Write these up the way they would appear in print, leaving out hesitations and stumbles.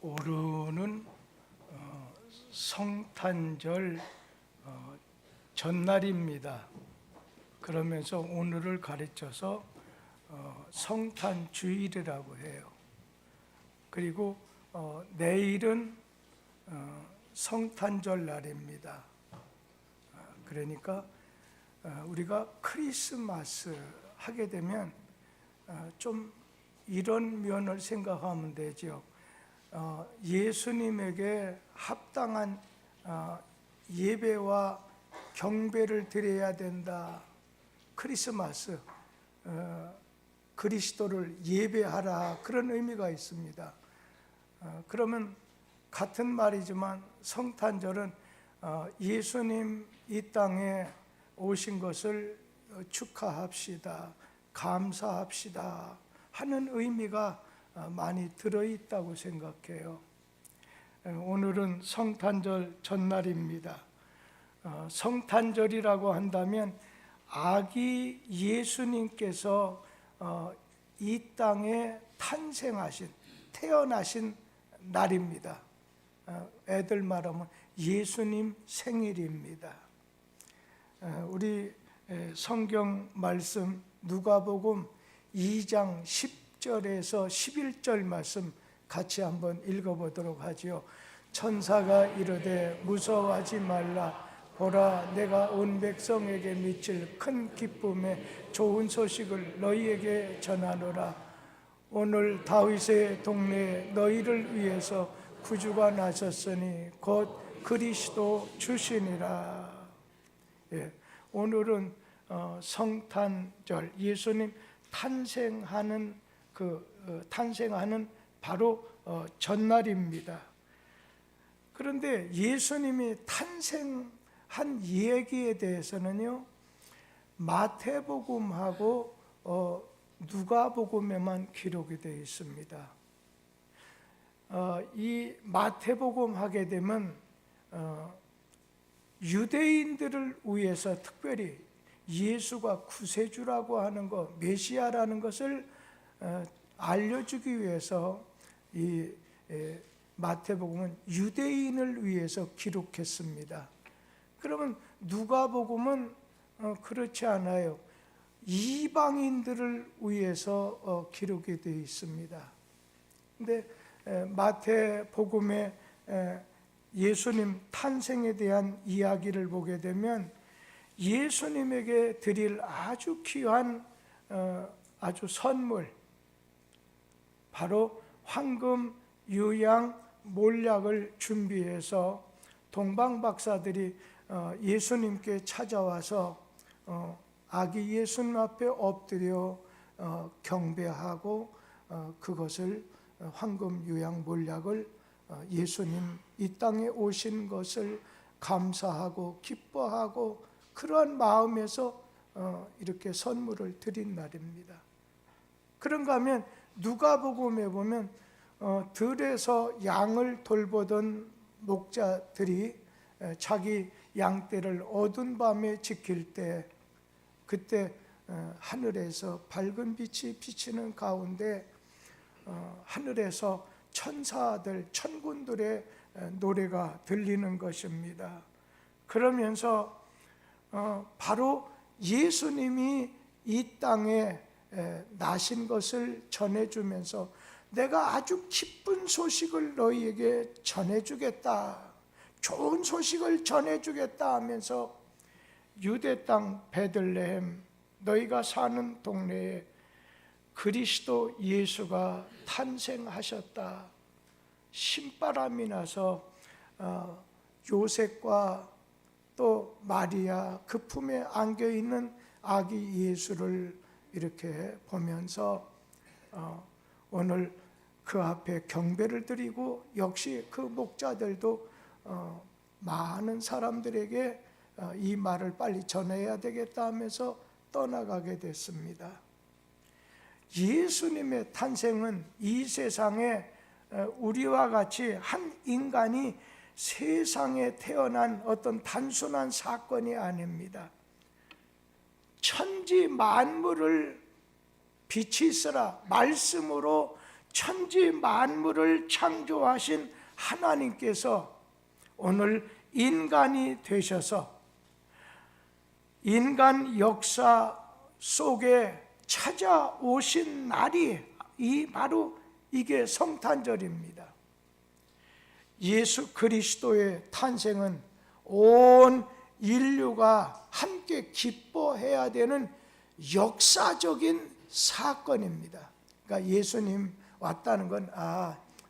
오르는 성탄절 전날입니다. 그러면서 오늘을 가르쳐서 성탄주일이라고 해요. 그리고 내일은 성탄절 날입니다. 그러니까 우리가 크리스마스 하게 되면 좀 이런 면을 생각하면 되죠. 예수님에게 합당한 예배와 경배를 드려야 된다. 크리스마스, 그리스도를 예배하라, 그런 의미가 있습니다. 그러면 같은 말이지만 성탄절은 예수님 이 땅에 오신 것을 축하합시다, 감사합시다 하는 의미가 많이 들어있다고 생각해요. 오늘은 성탄절 전날입니다. 성탄절이라고 한다면 아기 예수님께서 이 땅에 태어나신 날입니다. 애들 말하면 예수님 생일입니다. 우리 성경 말씀 누가복음 2장 10절에서 11절 말씀 같이 한번 읽어보도록 하지요. 천사가 이르되 무서워하지 말라. 보라, 내가 온 백성에게 미칠 큰 기쁨의 좋은 소식을 너희에게 전하노라. 오늘 다윗의 동네에 너희를 위해서 구주가 나셨으니 곧 그리스도 주시니라. 오늘은 성탄절, 예수님 탄생하는 바로 전날입니다. 그런데 예수님이 탄생한 얘기에 대해서는요, 마태복음하고 누가복음에만 기록이 되어 있습니다. 이 마태복음 하게 되면 유대인들을 위해서 특별히 예수가 구세주라고 하는 것, 메시아라는 것을 알려주기 위해서 이 마태복음은 유대인을 위해서 기록했습니다. 그러면 누가복음은 그렇지 않아요. 이방인들을 위해서 기록이 되어 있습니다. 근데 마태복음에 예수님 탄생에 대한 이야기를 보게 되면 예수님에게 드릴 아주 귀한 아주 선물, 바로 황금, 유양, 몰약을 준비해서 동방박사들이 예수님께 찾아와서 아기 예수님 앞에 엎드려 경배하고 그것을 황금, 유양, 몰약을 예수님 이 땅에 오신 것을 감사하고 기뻐하고 그러한 마음에서 이렇게 선물을 드린 날입니다. 그런가 하면 누가복음에 보면 들에서 양을 돌보던 목자들이 자기 양떼를 어두운 밤에 지킬 때, 그때 하늘에서 밝은 빛이 비치는 가운데 하늘에서 천사들, 천군들의 노래가 들리는 것입니다. 그러면서 바로 예수님이 이 땅에 나신 것을 전해주면서 내가 아주 기쁜 소식을 너희에게 전해주겠다, 좋은 소식을 전해주겠다 하면서 유대 땅 베들레헴, 너희가 사는 동네에 그리스도 예수가 탄생하셨다. 신바람이 나서 요셉과 또 마리아 그 품에 안겨있는 아기 예수를 이렇게 보면서 오늘 그 앞에 경배를 드리고, 역시 그 목자들도 많은 사람들에게 이 말을 빨리 전해야 되겠다 하면서 떠나가게 됐습니다. 예수님의 탄생은 이 세상에 우리와 같이 한 인간이 세상에 태어난 어떤 단순한 사건이 아닙니다. 천지 만물을 빛이 있으라 말씀으로 천지 만물을 창조하신 하나님께서 오늘 인간이 되셔서 인간 역사 속에 찾아오신 날이 바로 이게 성탄절입니다. 예수 그리스도의 탄생은 온 인류가 함께 기뻐해야 되는 역사적인 사건입니다. 그러니까 예수님 왔다는 건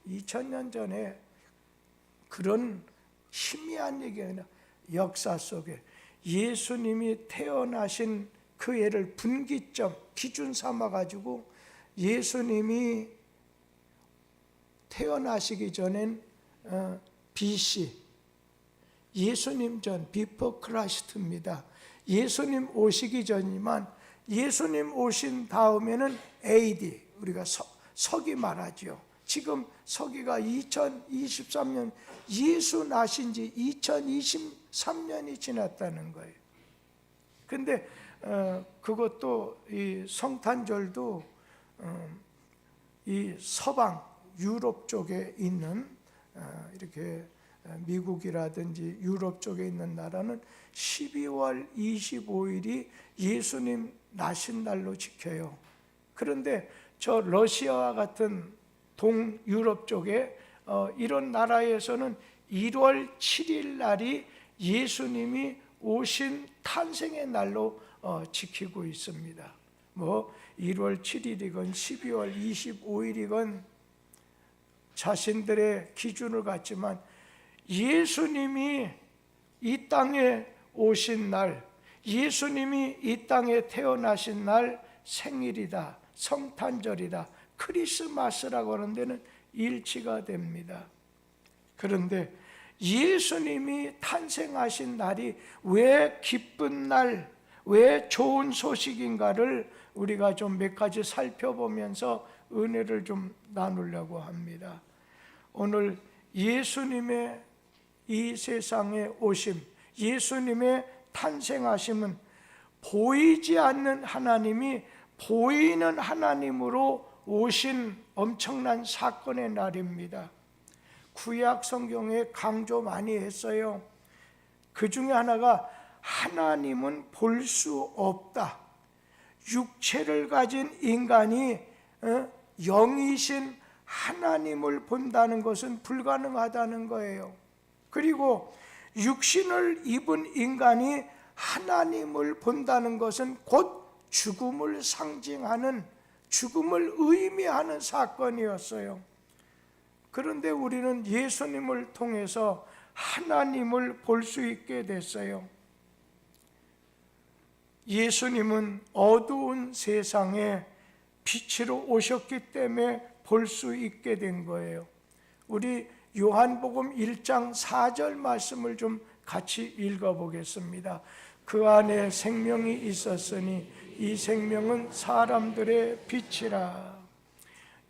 2000년 전에 그런 희미한 얘기가 아니라 역사 속에 예수님이 태어나신 그 해를 분기점 기준 삼아가지고 예수님이 태어나시기 전엔 BC, 예수님 전, 비포 크라이스트입니다. 예수님 오시기 전이지만 예수님 오신 다음에는 AD, 우리가 서기 말하죠. 지금 서기가 2023년, 예수 나신 지 2023년이 지났다는 거예요. 근데 그것도 이 성탄절도 이 서방 유럽 쪽에 있는 이렇게 미국이라든지 유럽 쪽에 있는 나라는 12월 25일이 예수님 나신 날로 지켜요. 그런데 저 러시아와 같은 동유럽 쪽에 이런 나라에서는 1월 7일 날이 예수님이 오신 탄생의 날로 지키고 있습니다. 1월 7일이건 12월 25일이건 자신들의 기준을 갖지만 예수님이 이 땅에 오신 날, 예수님이 이 땅에 태어나신 날 생일이다, 성탄절이다, 크리스마스라고 하는 데는 일치가 됩니다. 그런데 예수님이 탄생하신 날이 왜 기쁜 날, 왜 좋은 소식인가를 우리가 좀 몇 가지 살펴보면서 은혜를 좀 나누려고 합니다. 오늘 예수님의 이 세상에 오심, 예수님의 탄생하심은 보이지 않는 하나님이 보이는 하나님으로 오신 엄청난 사건의 날입니다. 구약 성경에 강조 많이 했어요. 그 중에 하나가 하나님은 볼 수 없다. 육체를 가진 인간이 영이신 하나님을 본다는 것은 불가능하다는 거예요. 그리고 육신을 입은 인간이 하나님을 본다는 것은 곧 죽음을 상징하는, 죽음을 의미하는 사건이었어요. 그런데 우리는 예수님을 통해서 하나님을 볼 수 있게 됐어요. 예수님은 어두운 세상에 빛으로 오셨기 때문에 볼 수 있게 된 거예요. 우리 요한복음 1장 4절 말씀을 좀 같이 읽어보겠습니다. 그 안에 생명이 있었으니 이 생명은 사람들의 빛이라.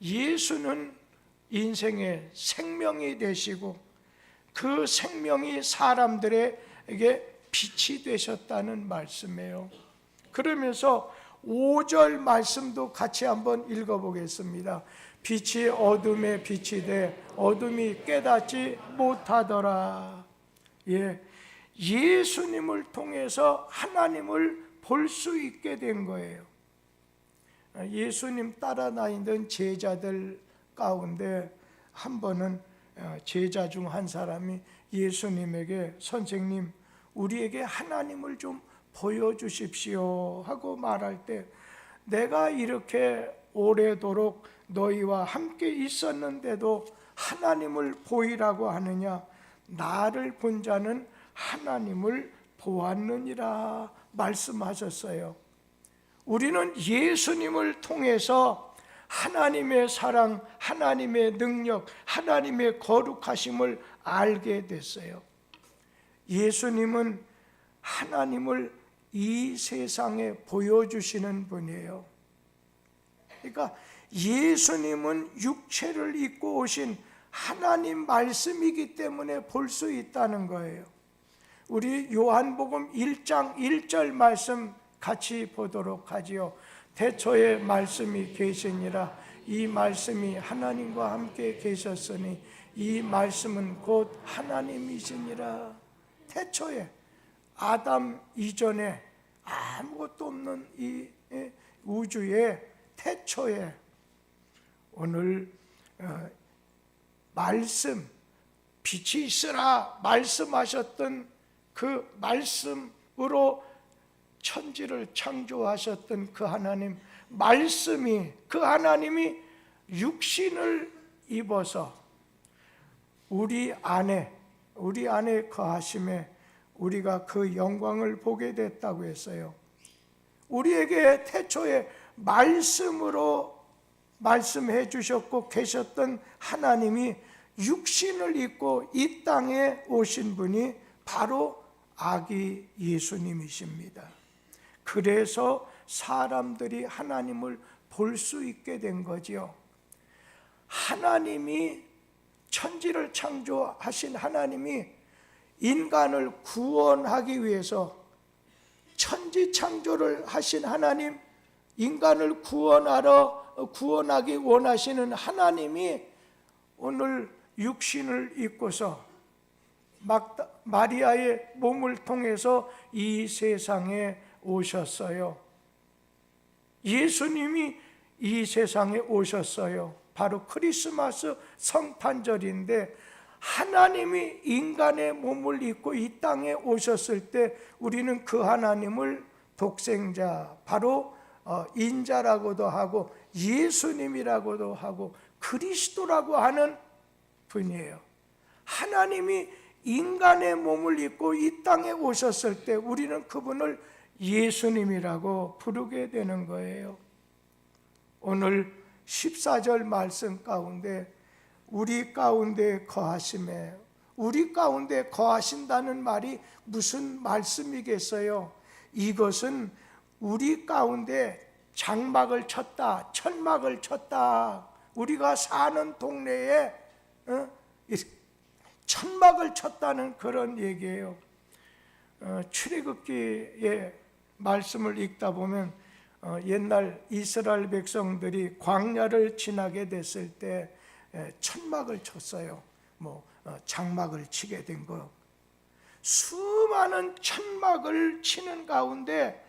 예수는 인생의 생명이 되시고 그 생명이 사람들에게 빛이 되셨다는 말씀이에요. 그러면서 5절 말씀도 같이 한번 읽어보겠습니다. 빛이 어둠에 빛이 돼 어둠이 깨닫지 못하더라. 예수님을 통해서 하나님을 볼 수 있게 된 거예요. 예수님 따라 다니던 제자들 가운데 한 번은 제자 중 한 사람이 예수님에게 선생님, 우리에게 하나님을 좀 보여주십시오 하고 말할 때, 내가 이렇게 오래도록 너희와 함께 있었는데도 하나님을 보이라고 하느냐? 나를 본 자는 하나님을 보았느니라 말씀하셨어요. 우리는 예수님을 통해서 하나님의 사랑, 하나님의 능력, 하나님의 거룩하심을 알게 됐어요. 예수님은 하나님을 이 세상에 보여주시는 분이에요. 그러니까 예수님은 육체를 입고 오신 하나님 말씀이기 때문에 볼 수 있다는 거예요. 우리 요한복음 1장 1절 말씀 같이 보도록 하지요. 태초에 말씀이 계시니라. 이 말씀이 하나님과 함께 계셨으니 이 말씀은 곧 하나님이시니라. 태초에 아담 이전에 아무것도 없는 이 우주의 태초에 오늘 말씀, 빛이 있으라 말씀하셨던 그 말씀으로 천지를 창조하셨던 그 하나님, 말씀이, 그 하나님이 육신을 입어서 우리 안에 거하심에 우리가 그 영광을 보게 됐다고 했어요. 우리에게 태초에 말씀으로 말씀해 주셨고 계셨던 하나님이 육신을 입고 이 땅에 오신 분이 바로 아기 예수님이십니다. 그래서 사람들이 하나님을 볼 수 있게 된 거지요. 하나님이, 천지를 창조하신 하나님이 인간을 구원하기 위해서, 천지 창조를 하신 하나님, 인간을 구원하기 원하시는 하나님이 오늘 육신을 입고서 마리아의 몸을 통해서 이 세상에 오셨어요. 예수님이 이 세상에 오셨어요. 바로 크리스마스 성탄절인데, 하나님이 인간의 몸을 입고 이 땅에 오셨을 때 우리는 그 하나님을 독생자, 바로 인자라고도 하고 예수님이라고도 하고 그리스도라고 하는 분이에요. 하나님이 인간의 몸을 입고 이 땅에 오셨을 때 우리는 그분을 예수님이라고 부르게 되는 거예요. 오늘 14절 말씀 가운데 우리 가운데 거하심에, 우리 가운데 거하신다는 말이 무슨 말씀이겠어요? 이것은 우리 가운데 장막을 쳤다, 천막을 쳤다, 우리가 사는 동네에 천막을 쳤다는 그런 얘기예요. 출애굽기의 말씀을 읽다 보면 옛날 이스라엘 백성들이 광야를 지나게 됐을 때 천막을 쳤어요. 장막을 치게 된 거. 수많은 천막을 치는 가운데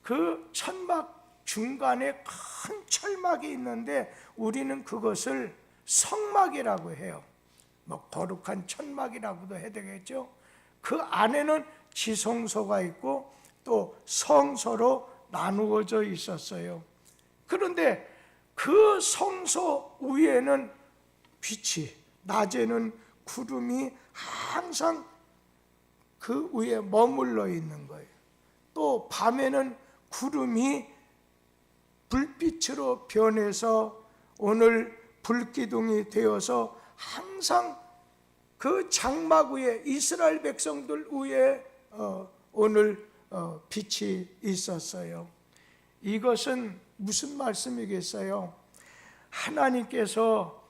그 천막 중간에 큰 철막이 있는데 우리는 그것을 성막이라고 해요. 거룩한 천막이라고도 해야 되겠죠. 그 안에는 지성소가 있고 또 성소로 나누어져 있었어요. 그런데 그 성소 위에는 빛이, 낮에는 구름이 항상 그 위에 머물러 있는 거예요. 또 밤에는 구름이 불빛으로 변해서 오늘 불기둥이 되어서 항상 그 장막 위에, 이스라엘 백성들 위에 오늘 빛이 있었어요. 이것은 무슨 말씀이겠어요? 하나님께서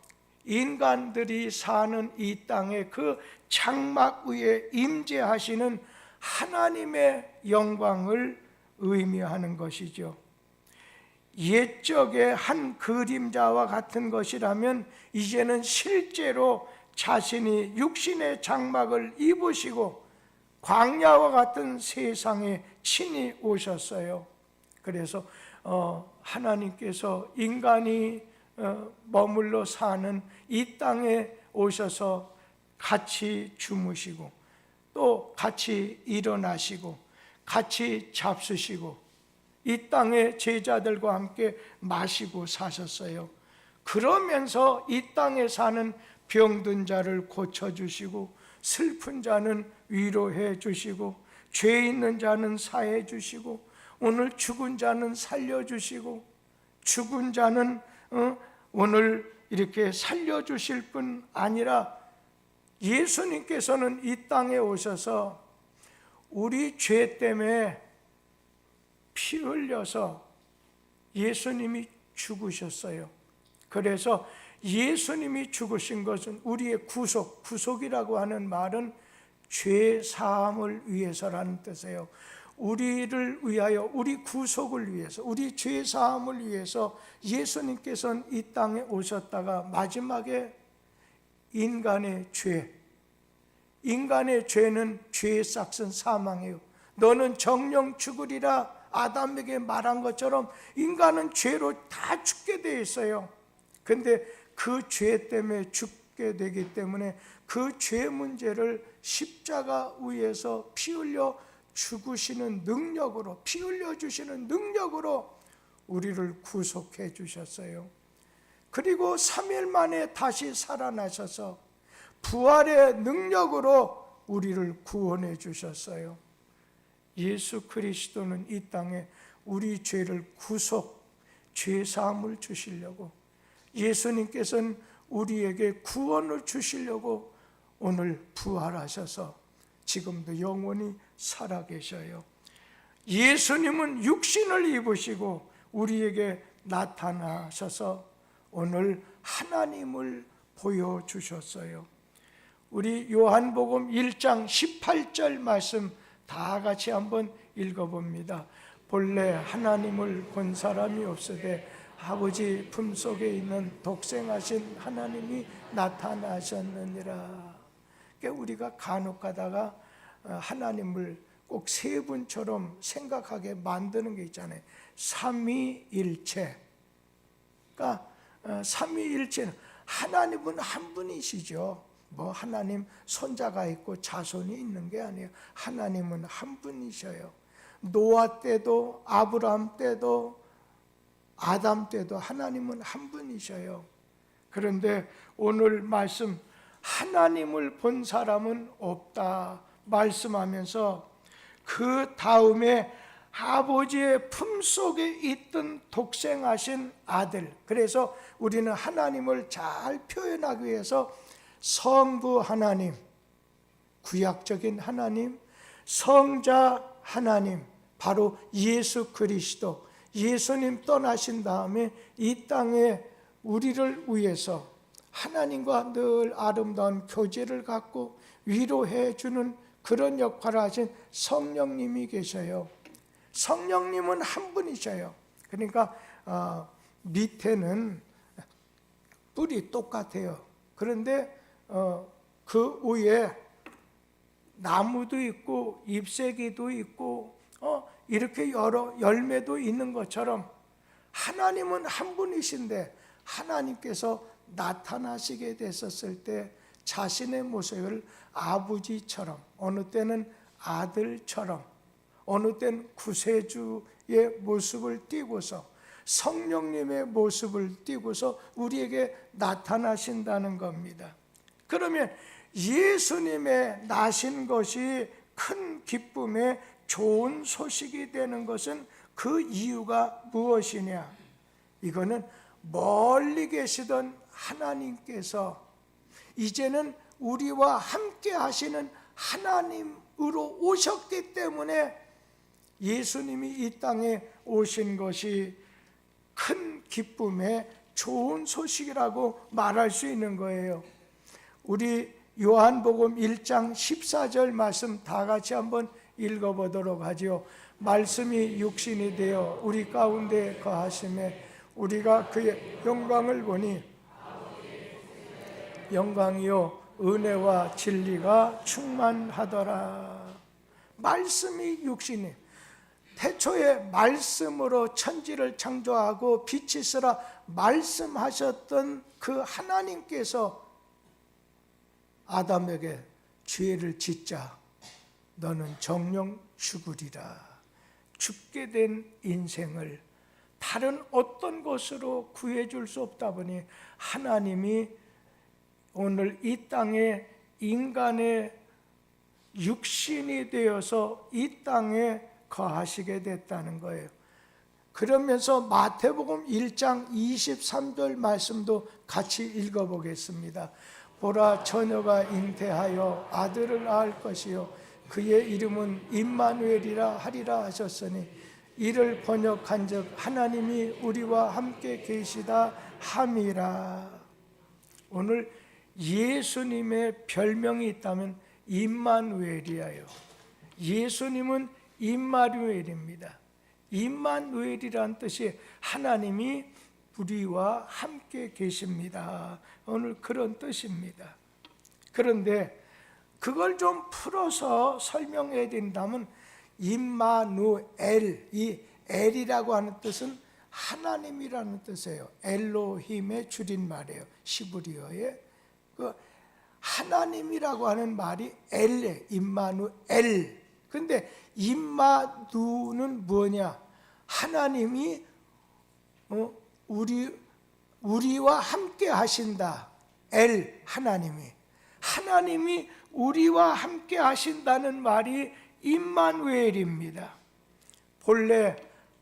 인간들이 사는 이 땅에 그 장막 위에 임재하시는 하나님의 영광을 의미하는 것이죠. 옛적의 한 그림자와 같은 것이라면 이제는 실제로 자신이 육신의 장막을 입으시고 광야와 같은 세상에 친히 오셨어요. 그래서 하나님께서 인간이 머물러 사는 이 땅에 오셔서 같이 주무시고 또 같이 일어나시고 같이 잡수시고 이 땅의 제자들과 함께 마시고 사셨어요. 그러면서 이 땅에 사는 병든 자를 고쳐주시고 슬픈 자는 위로해 주시고 죄 있는 자는 사해 주시고 오늘 죽은 자는 살려주시고 죽은 자는 오늘 이렇게 살려주실 뿐 아니라 예수님께서는 이 땅에 오셔서 우리 죄 때문에 피 흘려서 예수님이 죽으셨어요. 그래서 예수님이 죽으신 것은 우리의 구속이라고 하는 말은 죄 사함을 위해서라는 뜻이에요. 우리를 위하여, 우리 구속을 위해서, 우리 죄 사함을 위해서 예수님께서는 이 땅에 오셨다가 마지막에 인간의 죄는 죄의 싹은 사망이에요. 너는 정령 죽으리라 아담에게 말한 것처럼 인간은 죄로 다 죽게 되어 있어요. 근데 그 죄 때문에 죽게 되기 때문에 그 죄 문제를 십자가 위에서 피 흘려 죽으시는 능력으로, 피 흘려 주시는 능력으로 우리를 구속해 주셨어요. 그리고 3일 만에 다시 살아나셔서 부활의 능력으로 우리를 구원해 주셨어요. 예수 그리스도는 이 땅에 우리 죄를 죄 사함을 주시려고, 예수님께서는 우리에게 구원을 주시려고 오늘 부활하셔서 지금도 영원히 살아계셔요. 예수님은 육신을 입으시고 우리에게 나타나셔서 오늘 하나님을 보여주셨어요. 우리 요한복음 1장 18절 말씀 다 같이 한번 읽어봅니다. 본래 하나님을 본 사람이 없으되 아버지 품속에 있는 독생하신 하나님이 나타나셨느니라. 그러니까 우리가 간혹 가다가 하나님을 꼭 세 분처럼 생각하게 만드는 게 있잖아요. 삼위일체. 그러니까 삼위일체는 하나님은 한 분이시죠. 뭐 하나님 손자가 있고 자손이 있는 게 아니에요. 하나님은 한 분이셔요. 노아 때도 아브라함 때도 아담 때도 하나님은 한 분이셔요. 그런데 오늘 말씀 하나님을 본 사람은 없다 말씀하면서 그 다음에 아버지의 품속에 있던 독생하신 아들, 그래서 우리는 하나님을 잘 표현하기 위해서 성부 하나님, 구약적인 하나님, 성자 하나님, 바로 예수 그리스도, 예수님 떠나신 다음에 이 땅에 우리를 위해서 하나님과 늘 아름다운 교제를 갖고 위로해 주는 그런 역할을 하신 성령님이 계셔요. 성령님은 한 분이셔요. 그러니까 밑에는 뿔이 똑같아요. 그런데 그 위에 나무도 있고 잎새기도 있고 이렇게 여러 열매도 있는 것처럼 하나님은 한 분이신데 하나님께서 나타나시게 됐었을 때 자신의 모습을 아버지처럼, 어느 때는 아들처럼, 어느 때는 구세주의 모습을 띠고서 성령님의 모습을 띠고서 우리에게 나타나신다는 겁니다. 그러면 예수님의 나신 것이 큰 기쁨의 좋은 소식이 되는 것은 그 이유가 무엇이냐? 이거는 멀리 계시던 하나님께서 이제는 우리와 함께 하시는 하나님으로 오셨기 때문에 예수님이 이 땅에 오신 것이 큰 기쁨의 좋은 소식이라고 말할 수 있는 거예요. 우리 요한복음 1장 14절 말씀 다 같이 한번 읽어보도록 하죠. 말씀이 육신이 되어 우리 가운데 거하심에 우리가 그의 영광을 보니 영광이요 은혜와 진리가 충만하더라. 말씀이 육신이, 태초에 말씀으로 천지를 창조하고 빛이 있으라 말씀하셨던 그 하나님께서 아담에게 죄를 짓자 너는 정령 죽으리라. 죽게 된 인생을 다른 어떤 것으로 구해줄 수 없다 보니 하나님이 오늘 이 땅에 인간의 육신이 되어서 이 땅에 거하시게 됐다는 거예요. 그러면서 마태복음 1장 23절 말씀도 같이 읽어보겠습니다. 보라 처녀가 잉태하여 아들을 낳을 것이요 그의 이름은 임마누엘이라 하리라 하셨으니 이를 번역한즉 하나님이 우리와 함께 계시다 함이라. 오늘 예수님의 별명이 있다면 임마누엘이에요. 예수님은 임마누엘입니다. 임마누엘이란 뜻이 하나님이 우리와 함께 계십니다. 오늘 그런 뜻입니다. 그런데 그걸 좀 풀어서 설명해야 된다면 임마누엘, 이 엘이라고 하는 뜻은 하나님이라는 뜻이에요. 엘로힘의 줄임말이에요. 시브리어의 그 하나님이라고 하는 말이 엘레, 임마누엘. 근데 임마누는 뭐냐? 하나님이 우리와 함께 하신다. 엘, 하나님이 우리와 함께 하신다는 말이 임마누엘입니다. 본래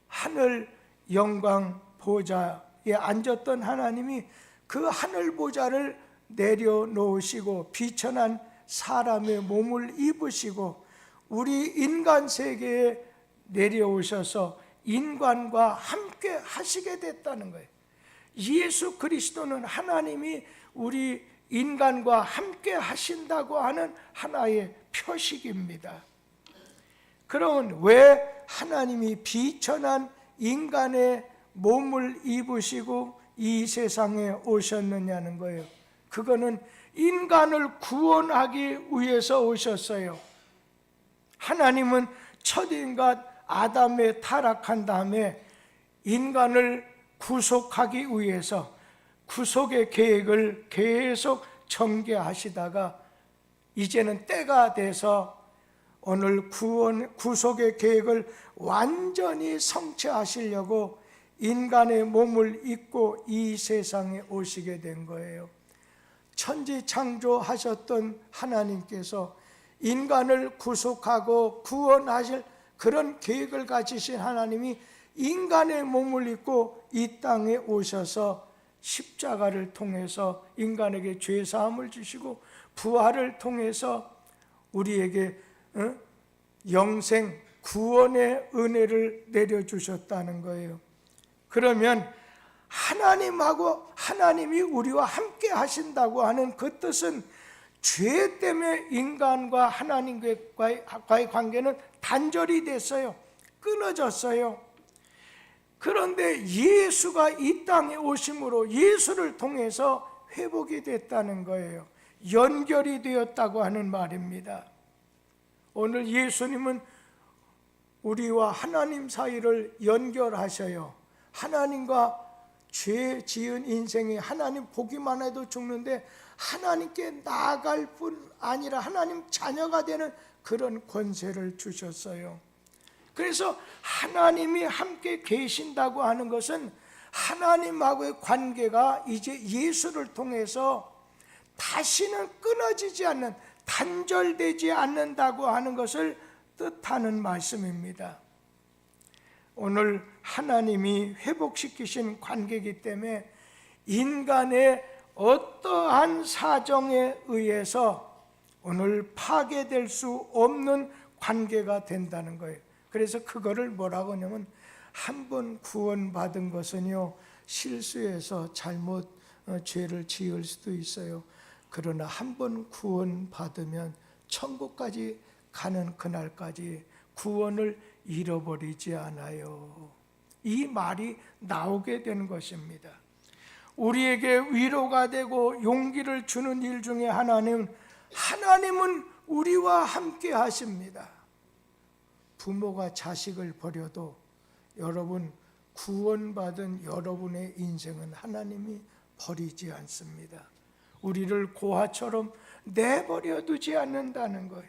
하늘 영광 보좌에 앉았던 하나님이 그 하늘 보좌를 내려놓으시고 비천한 사람의 몸을 입으시고 우리 인간 세계에 내려오셔서 인간과 함께 하시게 됐다는 거예요. 예수 그리스도는 하나님이 우리 인간과 함께 하신다고 하는 하나의 표식입니다. 그러면 왜 하나님이 비천한 인간의 몸을 입으시고 이 세상에 오셨느냐는 거예요. 그거는 인간을 구원하기 위해서 오셨어요. 하나님은 첫인간 아담에 타락한 다음에 인간을 구속하기 위해서 구속의 계획을 계속 전개하시다가 이제는 때가 돼서 오늘 구속의 계획을 완전히 성취하시려고 인간의 몸을 입고 이 세상에 오시게 된 거예요. 천지 창조하셨던 하나님께서 인간을 구속하고 구원하실 그런 계획을 가지신 하나님이 인간의 몸을 입고 이 땅에 오셔서 십자가를 통해서 인간에게 죄사함을 주시고 부활을 통해서 우리에게 영생 구원의 은혜를 내려주셨다는 거예요. 그러면 하나님이 우리와 함께 하신다고 하는 그 뜻은 죄 때문에 인간과 하나님과의 관계는 단절이 됐어요. 끊어졌어요. 그런데 예수가 이 땅에 오심으로 예수를 통해서 회복이 됐다는 거예요. 연결이 되었다고 하는 말입니다. 오늘 예수님은 우리와 하나님 사이를 연결하셔요. 하나님과 죄 지은 인생이 하나님 보기만 해도 죽는데 하나님께 나아갈 뿐 아니라 하나님 자녀가 되는 그런 권세를 주셨어요. 그래서 하나님이 함께 계신다고 하는 것은 하나님하고의 관계가 이제 예수를 통해서 다시는 끊어지지 않는, 단절되지 않는다고 하는 것을 뜻하는 말씀입니다. 오늘 하나님이 회복시키신 관계이기 때문에 인간의 어떠한 사정에 의해서 오늘 파괴될 수 없는 관계가 된다는 거예요. 그래서 그거를 뭐라고 하냐면 한 번 구원받은 것은요 실수해서 잘못 죄를 지을 수도 있어요. 그러나 한 번 구원받으면 천국까지 가는 그날까지 구원을 잃어버리지 않아요. 이 말이 나오게 되는 것입니다. 우리에게 위로가 되고 용기를 주는 일 중에 하나님은 우리와 함께 하십니다. 부모가 자식을 버려도 여러분 구원받은 여러분의 인생은 하나님이 버리지 않습니다. 우리를 고아처럼 내버려 두지 않는다는 거예요.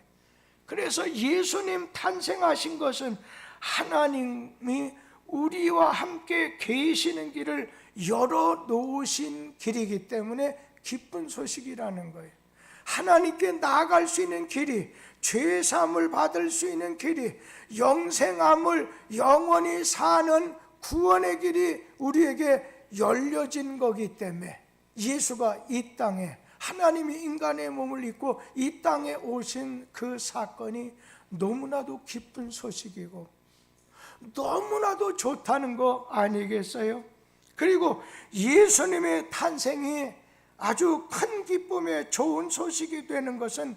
그래서 예수님 탄생하신 것은 하나님이 우리와 함께 계시는 길을 열어놓으신 길이기 때문에 기쁜 소식이라는 거예요. 하나님께 나아갈 수 있는 길이, 죄사함을 받을 수 있는 길이, 영생함을 영원히 사는 구원의 길이 우리에게 열려진 거기 때문에 예수가 이 땅에, 하나님이 인간의 몸을 입고 이 땅에 오신 그 사건이 너무나도 기쁜 소식이고 너무나도 좋다는 거 아니겠어요? 그리고 예수님의 탄생이 아주 큰 기쁨의 좋은 소식이 되는 것은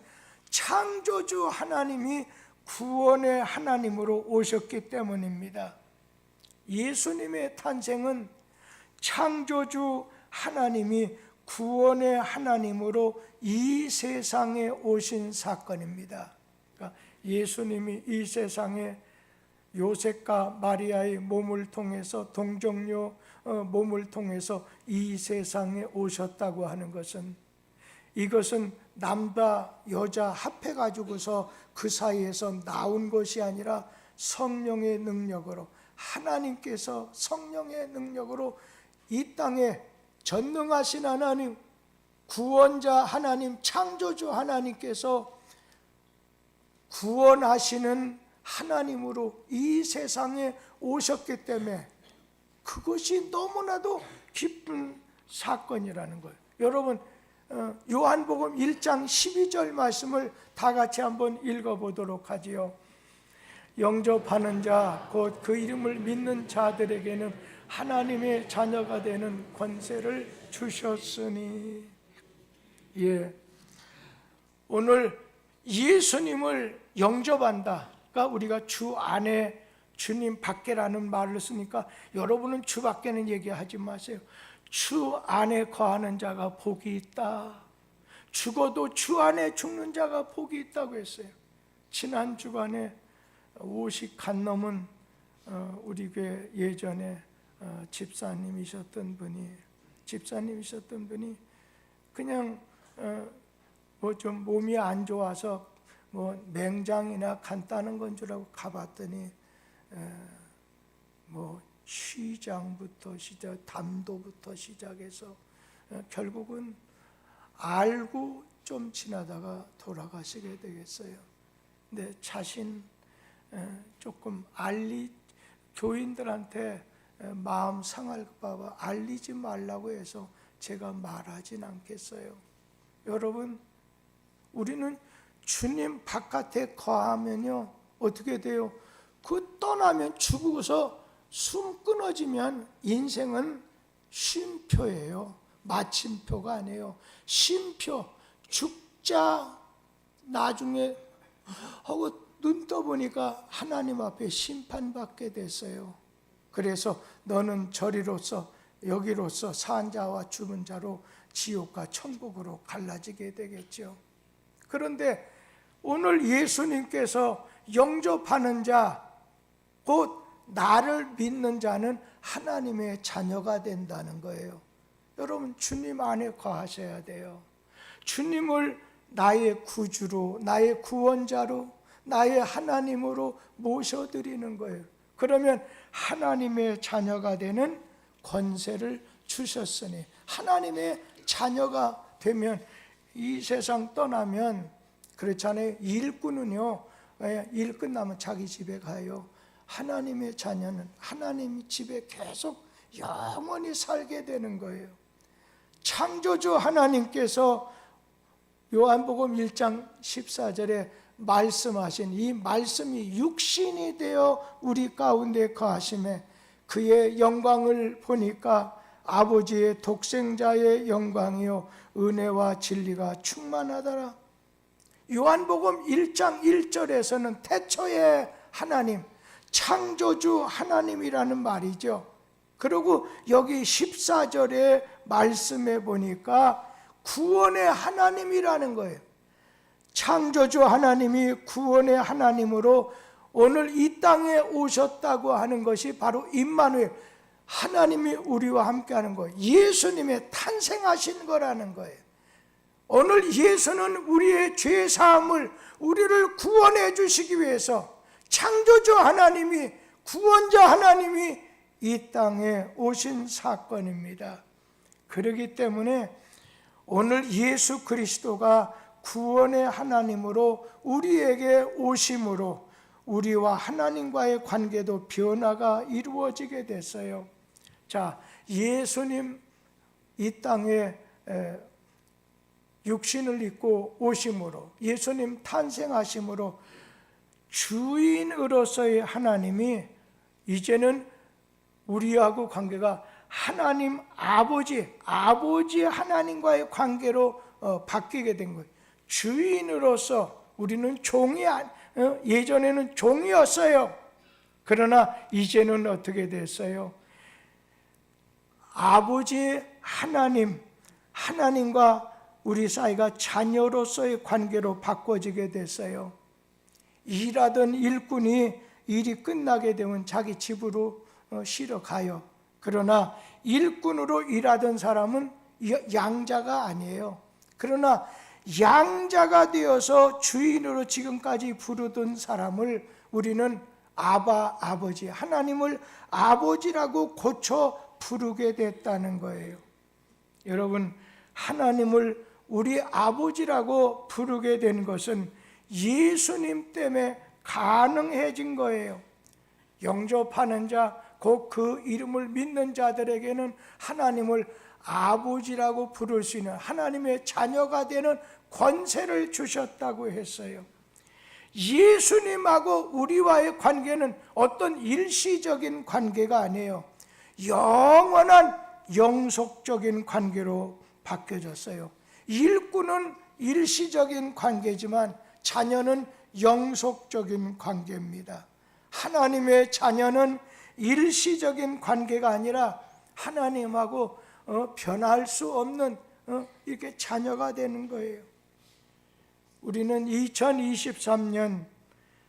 창조주 하나님이 구원의 하나님으로 오셨기 때문입니다. 예수님의 탄생은 창조주 하나님이 구원의 하나님으로 이 세상에 오신 사건입니다. 그러니까 예수님이 이 세상에 요셉과 마리아의 몸을 통해서, 동정녀 몸을 통해서 이 세상에 오셨다고 하는 것은, 이것은 남자 여자 합해 가지고서 그 사이에서 나온 것이 아니라 성령의 능력으로, 하나님께서 성령의 능력으로 이 땅에 전능하신 하나님, 구원자 하나님, 창조주 하나님께서 구원하시는 하나님으로 이 세상에 오셨기 때문에 그것이 너무나도 기쁜 사건이라는 거예요. 여러분, 요한복음 1장 12절 말씀을 다 같이 한번 읽어보도록 하지요. 영접하는 자, 곧 그 이름을 믿는 자들에게는 하나님의 자녀가 되는 권세를 주셨으니. 예, 오늘 예수님을 영접한다. 그러니까 우리가 주 안에, 주님 밖에라는 말을 쓰니까 여러분은 주 밖에는 얘기하지 마세요. 주 안에 거하는 자가 복이 있다. 죽어도 주 안에 죽는 자가 복이 있다고 했어요. 지난 주간에 50 간 넘은 우리 교회 예전에 집사님이셨던 분이 그냥 뭐 좀 몸이 안 좋아서 뭐 맹장이나 간다는 건 줄 알고 가봤더니 뭐 쉬장부터 시작, 담도부터 시작해서 결국은 알고 좀 지나다가 돌아가시게 되겠어요. 근데 자신 조금 교인들한테 마음 상할까 봐 알리지 말라고 해서 제가 말하진 않겠어요. 여러분, 우리는 주님 바깥에 거하면요 어떻게 돼요? 그 떠나면, 죽고서 숨 끊어지면 인생은 쉼표예요. 마침표가 아니에요. 쉼표. 죽자 나중에 하고 눈 떠보니까 하나님 앞에 심판받게 됐어요. 그래서 너는 저리로서, 여기로서 산 자와 죽은 자로 지옥과 천국으로 갈라지게 되겠죠. 그런데 오늘 예수님께서 영접하는 자, 곧 나를 믿는 자는 하나님의 자녀가 된다는 거예요. 여러분, 주님 안에 거하셔야 돼요. 주님을 나의 구주로, 나의 구원자로, 나의 하나님으로 모셔드리는 거예요. 그러면 하나님의 자녀가 되는 권세를 주셨으니, 하나님의 자녀가 되면 이 세상 떠나면, 그렇잖아요. 일꾼은요, 일 끝나면 자기 집에 가요. 하나님의 자녀는 하나님 집에 계속 영원히 살게 되는 거예요. 창조주 하나님께서 요한복음 1장 14절에 말씀하신 이 말씀이 육신이 되어 우리 가운데 거하심에 그의 영광을 보니까 아버지의 독생자의 영광이요 은혜와 진리가 충만하더라. 요한복음 1장 1절에서는 태초의 하나님, 창조주 하나님이라는 말이죠. 그리고 여기 14절의 말씀에 보니까 구원의 하나님이라는 거예요. 창조주 하나님이 구원의 하나님으로 오늘 이 땅에 오셨다고 하는 것이 바로 임마누엘, 하나님이 우리와 함께하는 거예요. 예수님의 탄생하신 거라는 거예요. 오늘 예수는 우리의 죄 사함을, 우리를 구원해 주시기 위해서 창조주 하나님이, 구원자 하나님이 이 땅에 오신 사건입니다. 그렇기 때문에 오늘 예수 그리스도가 구원의 하나님으로 우리에게 오심으로 우리와 하나님과의 관계도 변화가 이루어지게 됐어요. 자, 예수님 이 땅에 육신을 입고 오심으로, 예수님 탄생하심으로 주인으로서의 하나님이 이제는 우리하고 관계가 하나님 아버지 하나님과의 관계로 바뀌게 된 거예요. 주인으로서 우리는 종이 예전에는 종이었어요. 그러나 이제는 어떻게 됐어요? 아버지 하나님과 우리 사이가 자녀로서의 관계로 바꿔지게 됐어요. 일하던 일꾼이 일이 끝나게 되면 자기 집으로 쉬러 가요. 그러나 일꾼으로 일하던 사람은 양자가 아니에요. 그러나 양자가 되어서 주인으로 지금까지 부르던 사람을 우리는 아버지, 하나님을 아버지라고 고쳐 부르게 됐다는 거예요. 여러분, 하나님을 우리 아버지라고 부르게 된 것은 예수님 때문에 가능해진 거예요. 영접하는 자, 곧 그 이름을 믿는 자들에게는 하나님을 아버지라고 부를 수 있는 하나님의 자녀가 되는 권세를 주셨다고 했어요. 예수님하고 우리와의 관계는 어떤 일시적인 관계가 아니에요. 영원한 영속적인 관계로 바뀌어졌어요. 일꾼은 일시적인 관계지만 자녀는 영속적인 관계입니다. 하나님의 자녀는 일시적인 관계가 아니라 하나님하고 변할 수 없는 이렇게 자녀가 되는 거예요. 우리는 2023년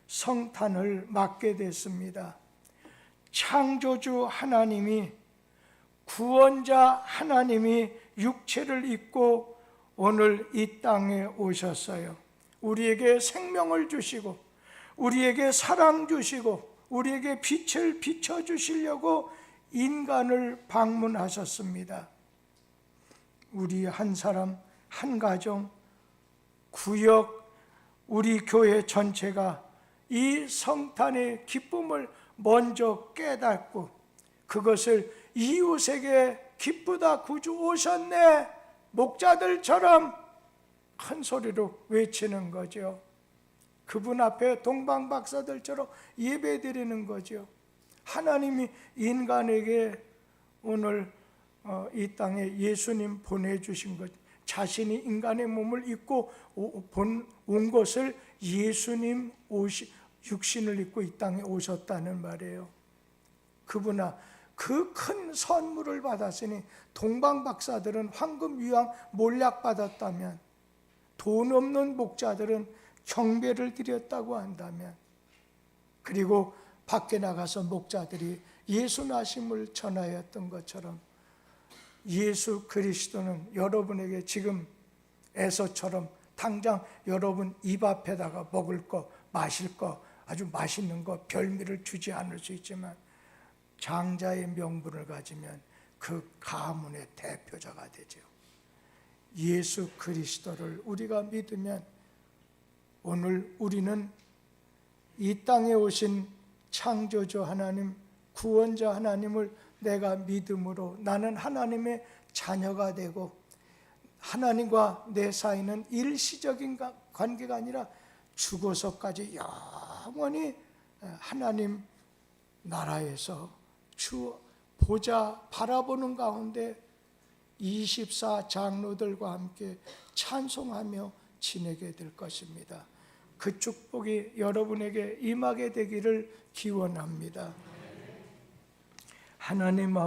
성탄을 맞게 됐습니다. 창조주 하나님이, 구원자 하나님이 육체를 입고 오늘 이 땅에 오셨어요. 우리에게 생명을 주시고 우리에게 사랑 주시고 우리에게 빛을 비춰주시려고 인간을 방문하셨습니다. 우리 한 사람, 한 가정, 구역, 우리 교회 전체가 이 성탄의 기쁨을 먼저 깨닫고 그것을 이웃에게 기쁘다 구주 오셨네 목자들처럼 큰 소리로 외치는 거죠. 그분 앞에 동방박사들처럼 예배드리는 거죠. 하나님이 인간에게 오늘 이 땅에 예수님 보내주신 것, 자신이 인간의 몸을 입고 온 것을 예수님 육신을 입고 이 땅에 오셨다는 말이에요. 그분아, 그 큰 선물을 받았으니 동방박사들은 황금 유황 몰약 받았다면, 돈 없는 목자들은 경배를 드렸다고 한다면, 그리고 밖에 나가서 목자들이 예수 나심을 전하였던 것처럼 예수 그리스도는 여러분에게 지금 에서처럼 당장 여러분 입 앞에다가 먹을 거, 마실 거, 아주 맛있는 거, 별미를 주지 않을 수 있지만 장자의 명분을 가지면 그 가문의 대표자가 되죠. 예수 그리스도를 우리가 믿으면 오늘 우리는 이 땅에 오신 창조주 하나님, 구원자 하나님을 내가 믿음으로 나는 하나님의 자녀가 되고 하나님과 내 사이는 일시적인 관계가 아니라 죽어서까지 영원히 하나님 나라에서 주 보좌 바라보는 가운데 24 장로들과 함께 찬송하며 지내게 될 것입니다. 그 축복이 여러분에게 임하게 되기를 기원합니다. 하나님